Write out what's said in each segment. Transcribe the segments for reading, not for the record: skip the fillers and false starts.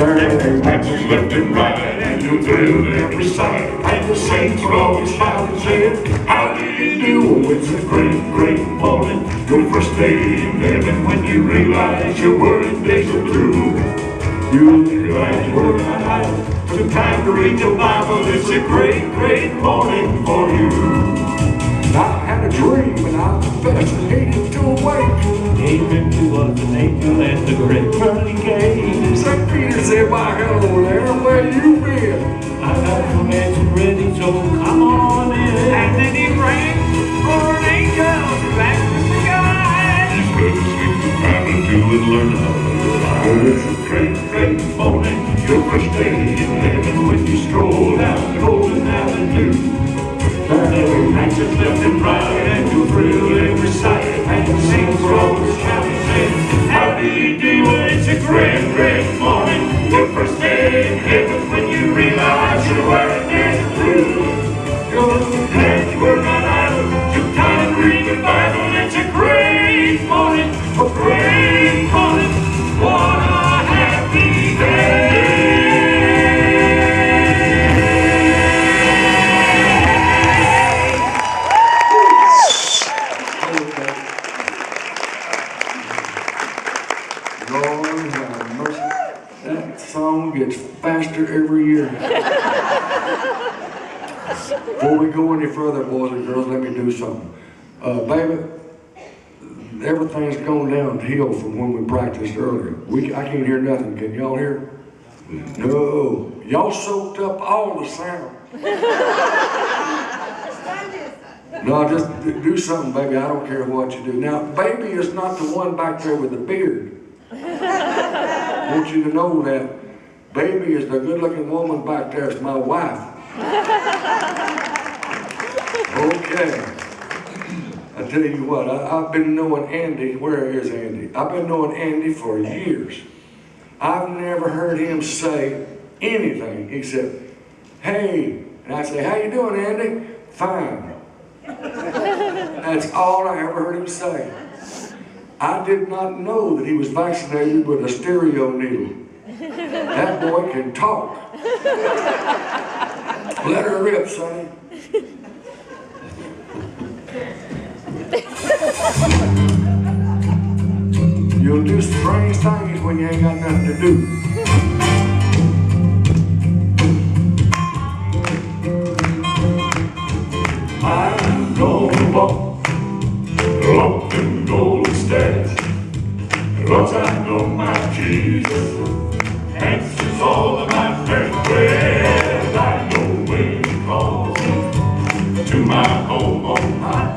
Turning matches left and right, and you're thrilled at every sight. And the saints will always shout and say, how do you do? It's a great, great morning. Your first day in heaven when you realize your working days are through. You'll be glad you were not idle. Took time to read your Bible. It's a great, great morning for you. I had a dream and I confess I hated to awake. Came into us an angel at the great pearly gate. St. Peter said, "My hello there, where you been?" I got the mansion ready, so come on in. And then he ran for an angel back to the sky. He's better sleep the time to do and learn how to fly. It's a great, great morning, your first day in heaven when you stroll down Golden Avenue. Every matches left and right, and you'll thrill every sight. And the saints are always shouting, saying, how do you do? It's a great, great morning, your first day in heaven when you realize your work is through. You're glad you were not idle, took time to read the Bible. It's a great morning, a great morning, what a happy day. Gets faster every year. Before we go any further, boys and girls, let me do something. Baby, everything's gone downhill from when we practiced earlier. I can't hear nothing. Can y'all hear? No. Y'all soaked up all the sound. No, just do something, baby. I don't care what you do. Now, baby is not the one back there with the beard. I want you to know that. Baby is the good-looking woman back there. It's my wife. Okay. I tell you what, I've been knowing Andy. Where is Andy? I've been knowing Andy for years. I've never heard him say anything except, hey. And I say, how you doing, Andy? Fine. That's all I ever heard him say. I did not know that he was vaccinated with a stereo needle. That boy can talk. Let her rip, sonny. You'll do strange things when you ain't got nothing to do. I'm gonna walk them golden stairs, 'cause I know my Jesus answers all of my prayers. Well, I know when he calls me to my home on high.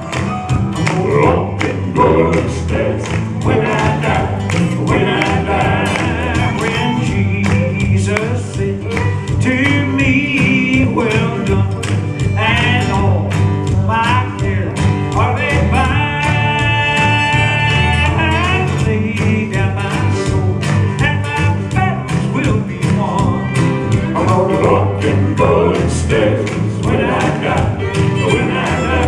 Up in golden stairs, when I die, when Jesus said to me, well done, and all my cares are laid by. Golden stairs, when I die, well, I'm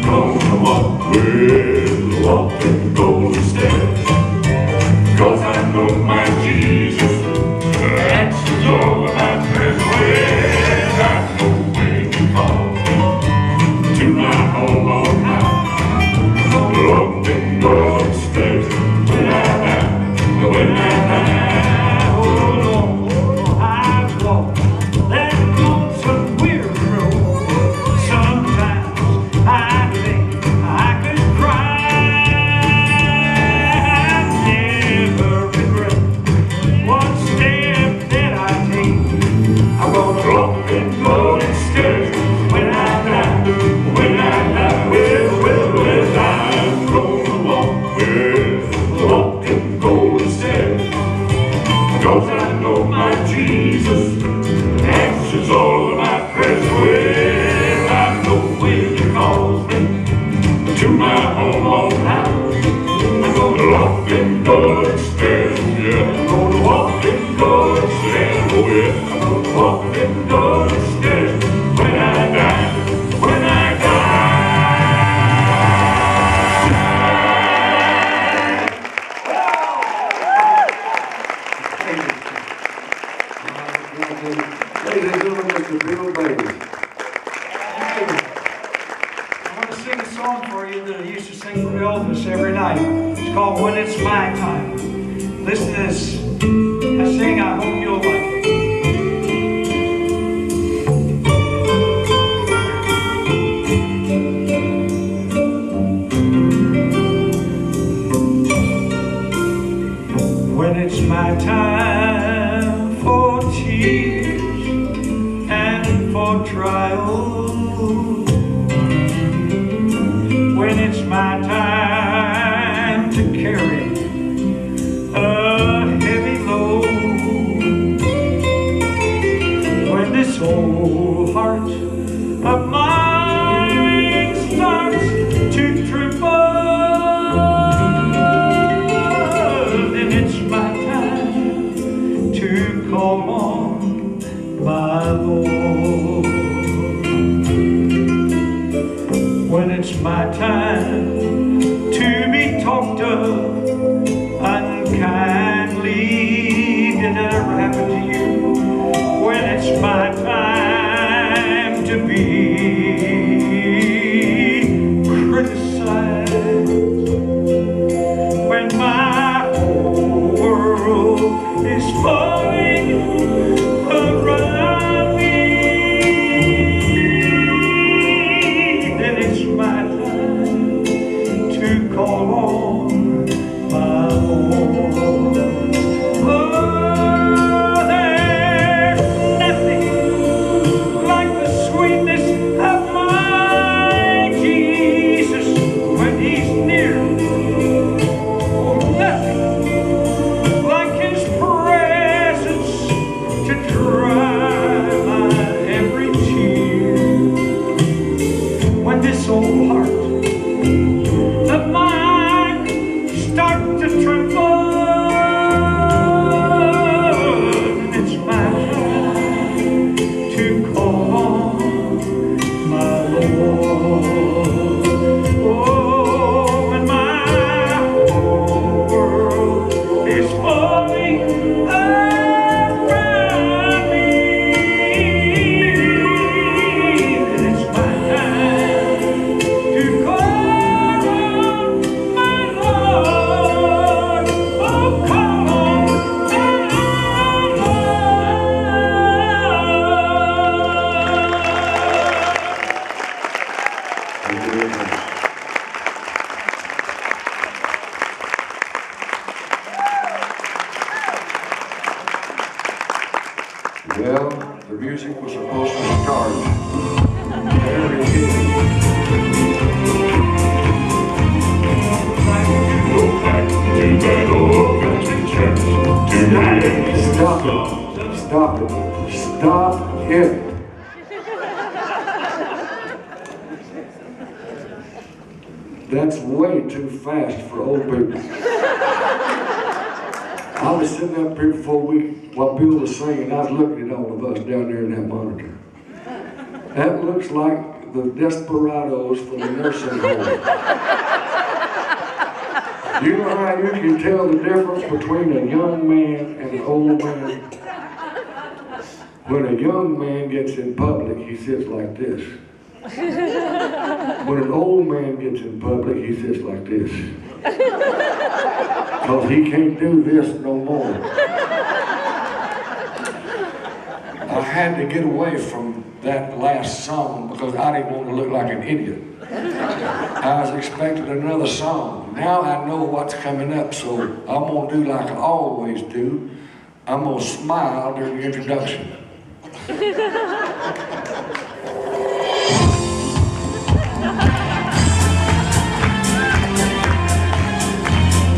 gonna walk them golden stairs, 'cause I know my Jesus answers all of my prayers. Well, I know when he calls me to my home on high. Walk them golden stairs, when I die, called When It's My Time. Listen to this. I sing, I hope you'll like it. When it's my time for tears and for trial, when it's my time to carry a heavy load, when this old heart of mine starts to tremble, then it's my time to call on my Lord. When it's my time to be talked of unkindly, did that ever happen to you? When it's my time to be criticized, when my whole world is falling around me, then it's my time to call on my Lord. Oh, there's nothing like the sweetness of my Jesus when He's near. Oh, nothing like His presence to dry my every tear. When this old heart of mine starts to tremble, and it's my time to call on my Lord. Oh, when my whole world is falling around me, then it's my time to call on my Lord. Oh, call on my Well, the music was supposed to start. There it is. Go back to that old country church to hear the Stop song. it. Stop it. Stop it. That's way too fast for old people. I was sitting up here while Bill was singing, I was looking at all of us down there in that monitor. That looks like the desperados from the nursing home. You know how you can tell the difference between a young man and an old man? When a young man gets in public, he sits like this. When an old man gets in public, he sits like this. Because he can't do this no more. I had to get away from that last song because I didn't want to look like an idiot. I was expecting another song. Now I know what's coming up, so I'm going to do like I always do. I'm going to smile during the introduction.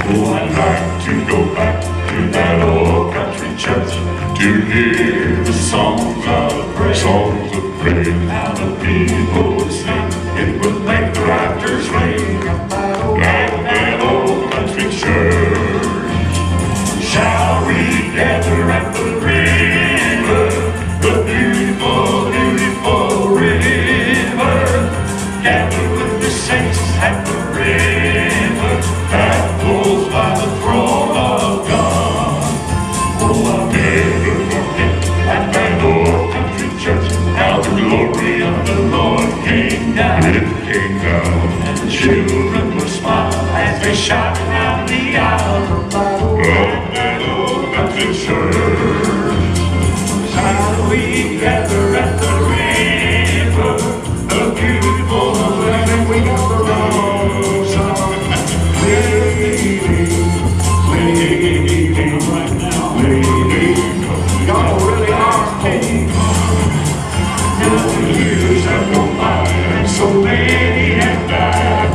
Oh, I'd like to go back to that old country church to hear the songs of praise. How the people would sing, it would make the rafters ring. Like that old country church. Shall we gather at the river, the beautiful, beautiful river? Gather with the saints at the river that flows by the throne of God. Oh, I'll never forget at that old country church how the glory of the Lord came down. It came down, and the children would smile as they shouted out the that old country church. Shall we gather at the river, the beautiful land, and we got the wrong song. Waiting right now, waiting. Y'all really are cold. Now the years have gone by, and so many have died.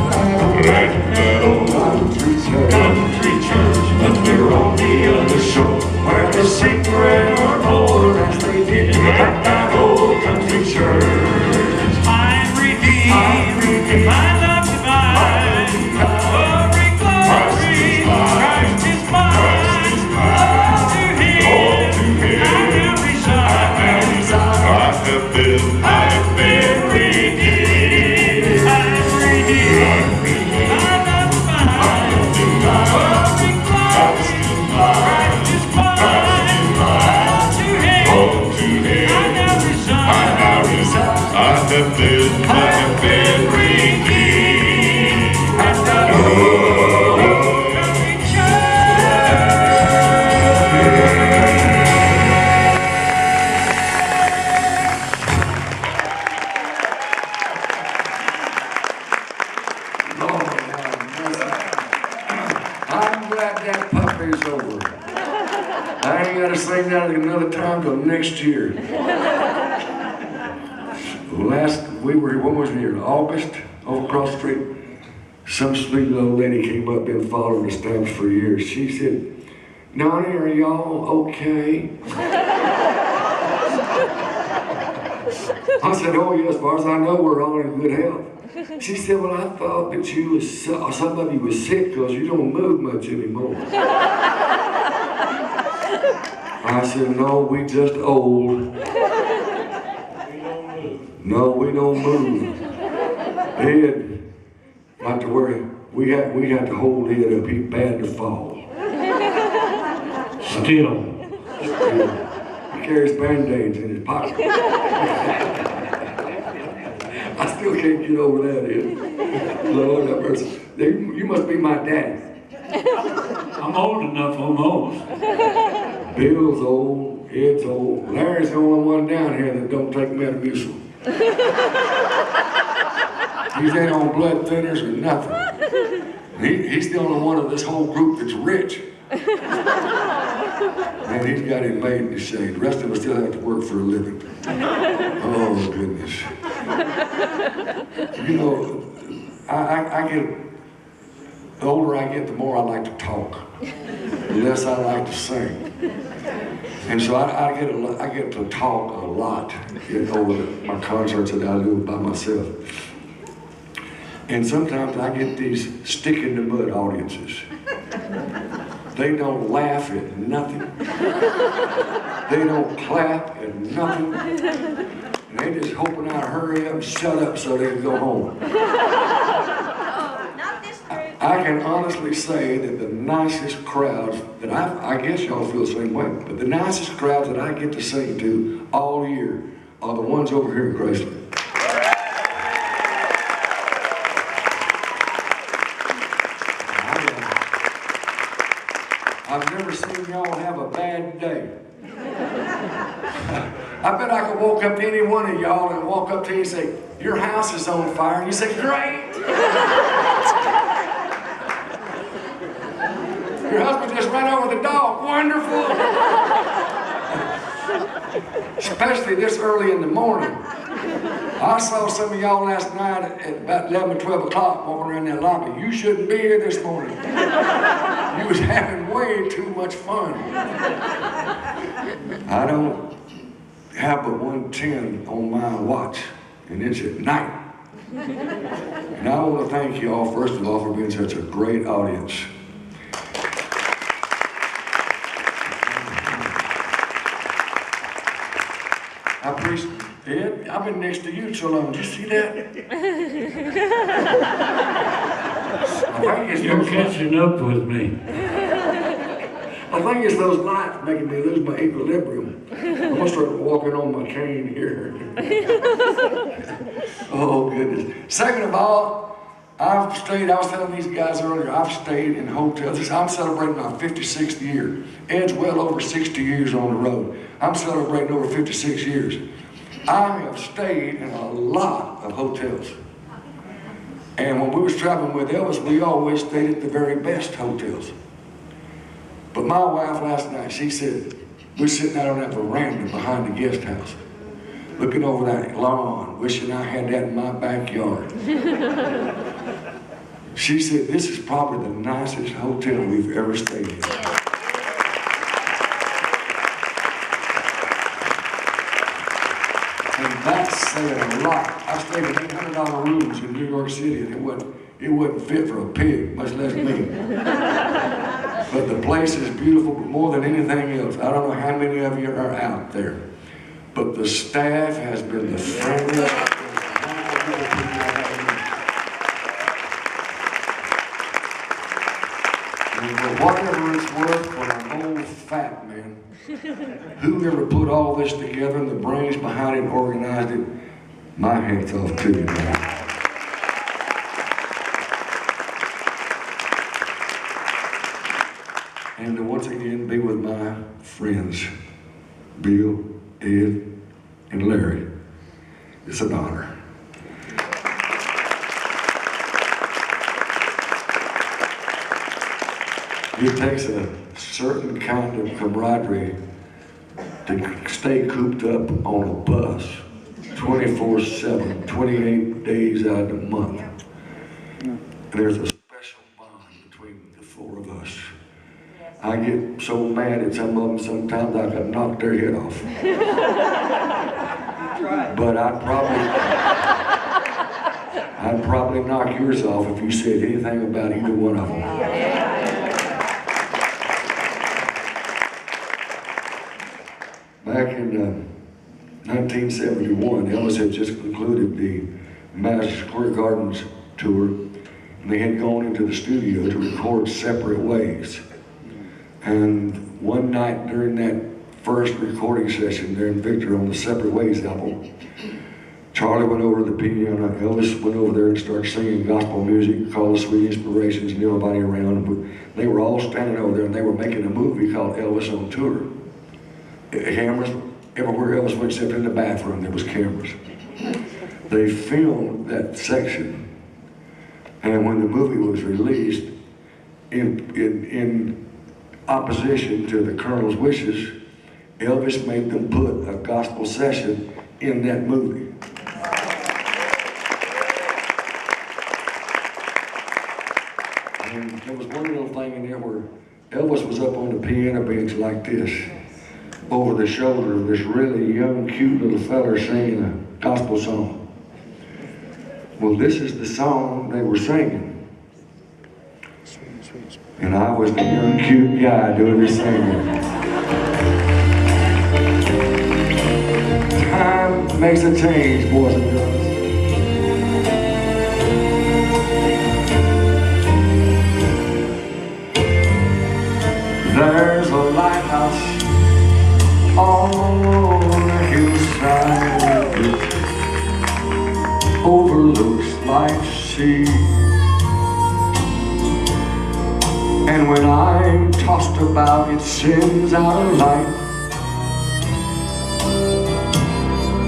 Like that old country church, but we're on the other shore, where they sing forevermore as they did at that old country church. I'm redeemed, my love divine. Glory, glory, Christ is mine. All to Him, I will reside. I have been redeemed. I'm redeemed, my love divine. Glory, glory, Christ is mine. All to Him, I will reside. I have been redeemed. At that old Country church. Lord have mercy. I'm glad that puppy's over. I ain't got to sing that another time till next year. When was it here? August, over across the street. Some sweet little lady came up, been following the stamps for years. She said, "Donnie, are y'all okay?" I said, "Oh yes, as far as I know, we're all in good health." She said, "Well, I thought that you was some of you was sick because you don't move much anymore." I said, "No, we just old." No, we don't move. Head, not to worry. We had to hold head up. He's bad to fall. Still. He carries Band-Aids in his pocket. I still can't get over that, Ed. Lord have mercy. You must be my daddy. I'm old enough almost. Bill's old, Ed's old. Larry's the only one down here that don't take Metamucil. He's ain't on blood thinners or nothing. He's the only one of this whole group that's rich. And he's got it made in the shade. The rest of us still have to work for a living. Oh, goodness. You know, I get, the older I get, the more I like to talk. The less I like to sing. And so I get to talk a lot over my concerts that I do by myself. And sometimes I get these stick in the mud audiences. They don't laugh at nothing. They don't clap at nothing. And they just hoping I'd hurry up and shut up so they can go home. I can honestly say that the nicest crowds that I guess y'all feel the same way, but the nicest crowds that I get to sing to all year are the ones over here in Graceland. I've never seen y'all have a bad day. I bet I could walk up to any one of y'all and walk up to you and say, "Your house is on fire." And you say, "Great." Your husband just ran over the dog. Wonderful. Especially this early in the morning. I saw some of y'all last night at about 11 or 12 o'clock walking around that lobby. You shouldn't be here this morning. You was having way too much fun. I don't have but 1:10 on my watch, and it's at night. And I want to thank you all, first of all, for being such a great audience. I appreciate Ed, I've been next to you so long. Did you see that? You're catching up with me. I think it's those lights making me lose my equilibrium. I'm gonna start walking on my cane here. Oh goodness. Second of all, I've stayed, I was telling these guys earlier, I've stayed in hotels. I'm celebrating my 56th year. Ed's well over 60 years on the road. I'm celebrating over 56 years. I have stayed in a lot of hotels. And when we was traveling with Elvis, we always stayed at the very best hotels. But my wife last night, she said, we're sitting out on that veranda behind the guest house, looking over that lawn, wishing I had that in my backyard. She said, this is probably the nicest hotel we've ever stayed in. And that's saying a lot. I stayed in $800 rooms in New York City, and it wasn't fit for a pig, much less me. But the place is beautiful, but more than anything else, I don't know how many of you are out there, but the staff has been the friendliest. And for whatever it's worth, for an old fat man, whoever put all this together and the brains behind it and organized it, my hat's off to you, man. And to once again be with my friends, Bill, Ed, and Larry. It's an honor. It takes a certain kind of camaraderie to stay cooped up on a bus 24/7, 28 days out of the month. And there's a special bond between the four of us. I get so mad at some of them sometimes I could knock their head off. But I'd probably knock yours off if you said anything about either one of them. Back in 1971, Elvis had just concluded the Madison Square Gardens tour, and they had gone into the studio to record Separate Ways. And one night during that first recording session there in Victor on the Separate Ways album, Charlie went over to the piano, Elvis went over there and started singing gospel music called Sweet Inspirations, and everybody around him. They were all standing over there and they were making a movie called Elvis on Tour. Cameras, everywhere Elvis went except in the bathroom, there was cameras. They filmed that section, and when the movie was released, in opposition to the Colonel's wishes, Elvis made them put a gospel session in that movie. And there was one little thing in there where Elvis was up on the piano bench like this, over the shoulder of this really young, cute little fella singing a gospel song. Well, this is the song they were singing. And I was the young, cute guy doing the singing. Time makes a change, boys and girls. There's a lighthouse on the hillside, it overlooks life's sea. And when I'm tossed about, it sends out a light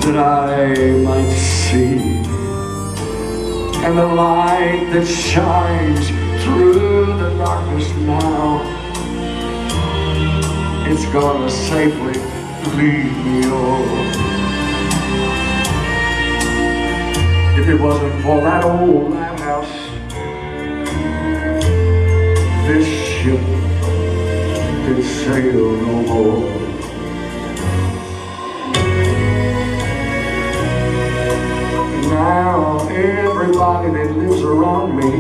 that I might see. And the light that shines through the darkness now, it's gonna safely lead me on. If it wasn't for that old lighthouse, this ship could sail no more. Now everybody that lives around me,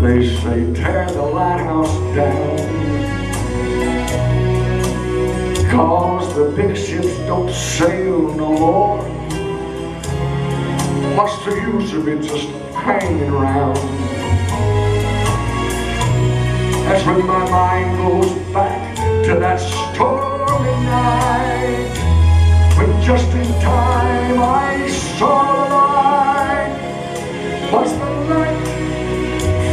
they say tear the lighthouse down, 'cause the big ships don't sail no more. What's the use of it just hanging around? That's when my mind goes back to that stormy night, when just in time I saw the light Watch the light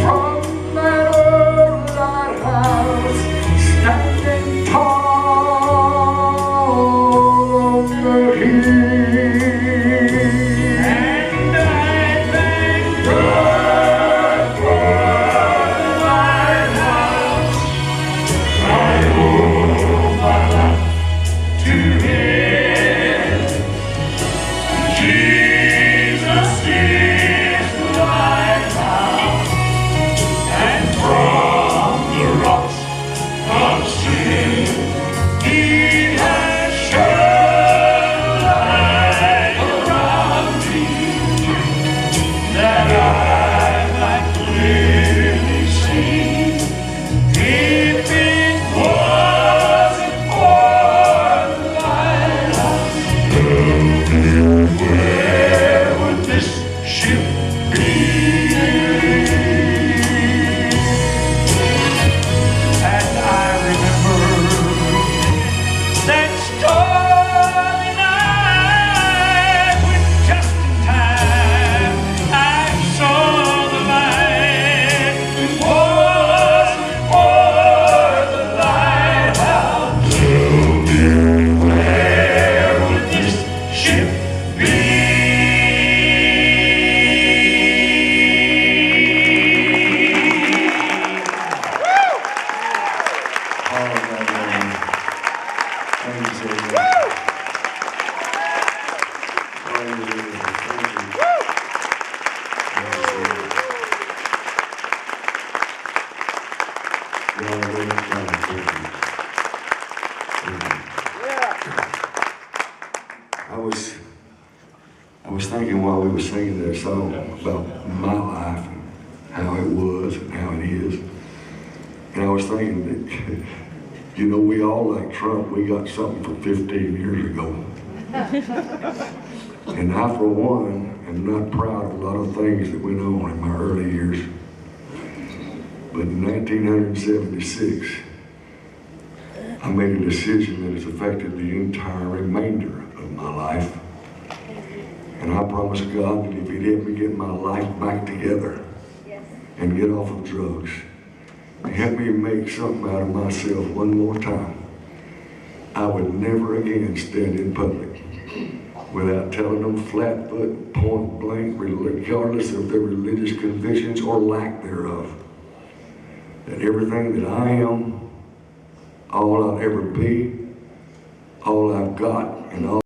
from that old lighthouse standing tall on the hill. And I thank God for the lighthouse. I owe my life to Him. Jesus is the lighthouse, and from the rocks of sin, He has shed light around me, that I might clearly see. If it wasn't for the lighthouse, where would this ship be? And I remember that stormy night when just in time I saw the light. It wasn't for the lighthouse, where would this ship be? Oh, man. Thank you so much. Hallelujah. Thank you. I was thinking while we were singing that song about my life and how it was and how it is. And I was thinking that, you know, we all like Trump, we got something from 15 years ago. And I, for one, am not proud of a lot of things that went on in my early years. But in 1976, I made a decision that has affected the entire remainder of my life. And I promised God that if He'd help me get my life back together and get off of drugs, and help me make something out of myself one more time, I would never again stand in public without telling them flat foot, point blank, regardless of their religious convictions or lack thereof, that everything that I am, all I'll ever be, all I've got, and all